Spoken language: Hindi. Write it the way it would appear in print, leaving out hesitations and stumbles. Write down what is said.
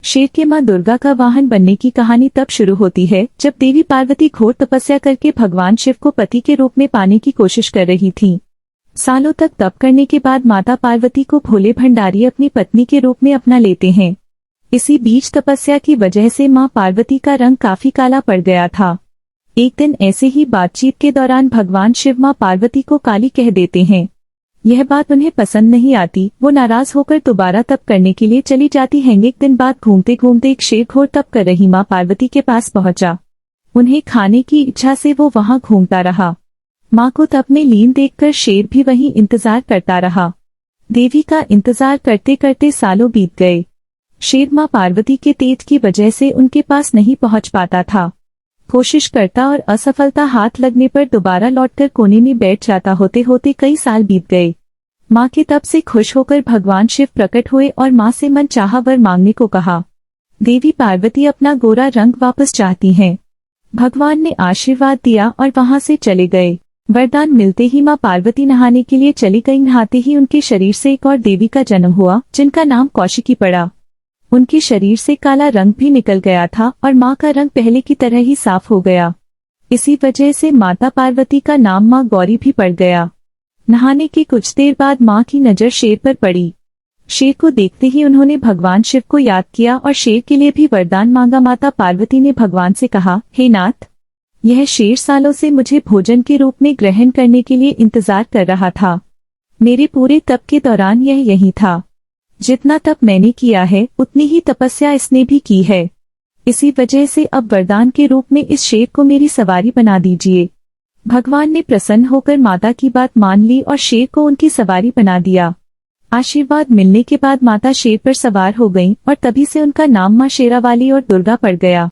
शेर के मां दुर्गा का वाहन बनने की कहानी तब शुरू होती है जब देवी पार्वती घोर तपस्या करके भगवान शिव को पति के रूप में पाने की कोशिश कर रही थीं। सालों तक तप करने के बाद माता पार्वती को भोले भंडारी अपनी पत्नी के रूप में अपना लेते हैं। इसी बीच तपस्या की वजह से मां पार्वती का रंग काफी काला पड़ गया था। एक दिन ऐसे ही बातचीत के दौरान भगवान शिव मां पार्वती को काली कह देते हैं। यह बात उन्हें पसंद नहीं आती। वो नाराज होकर दोबारा तप करने के लिए चली जाती हैं। एक दिन बाद घूमते घूमते एक शेर घोर तप कर रही मां पार्वती के पास पहुंचा। उन्हें खाने की इच्छा से वो वहां घूमता रहा। मां को तप में लीन देखकर शेर भी वहीं इंतजार करता रहा। देवी का इंतजार करते करते सालों बीत गए। शेर मां पार्वती के तेज की वजह से उनके पास नहीं पहुंच पाता था। कोशिश करता और असफलता हाथ लगने पर दोबारा लौटकर कोने में बैठ जाता। होते होते कई साल बीत गए। मां के तप से खुश होकर भगवान शिव प्रकट हुए और मां से मन चाहा वर मांगने को कहा। देवी पार्वती अपना गोरा रंग वापस चाहती हैं। भगवान ने आशीर्वाद दिया और वहां से चले गए। वरदान मिलते ही मां पार्वती नहाने के लिए चली गई। नहाते ही उनके शरीर से एक और देवी का जन्म हुआ, जिनका नाम कौशिकी पड़ा। उनके शरीर से काला रंग भी निकल गया था और मां का रंग पहले की तरह ही साफ हो गया। इसी वजह से माता पार्वती का नाम मां गौरी भी पड़ गया। नहाने के कुछ देर बाद मां की नजर शेर पर पड़ी। शेर को देखते ही उन्होंने भगवान शिव को याद किया और शेर के लिए भी वरदान मांगा। माता पार्वती ने भगवान से कहा, हे नाथ, यह शेर सालों से मुझे भोजन के रूप में ग्रहण करने के लिए इंतजार कर रहा था। मेरे पूरे तप के दौरान यह यही था। जितना तप मैंने किया है उतनी ही तपस्या इसने भी की है। इसी वजह से अब वरदान के रूप में इस शेर को मेरी सवारी बना दीजिए। भगवान ने प्रसन्न होकर माता की बात मान ली और शेर को उनकी सवारी बना दिया। आशीर्वाद मिलने के बाद माता शेर पर सवार हो गईं और तभी से उनका नाम मां शेरावाली और दुर्गा पड़ गया।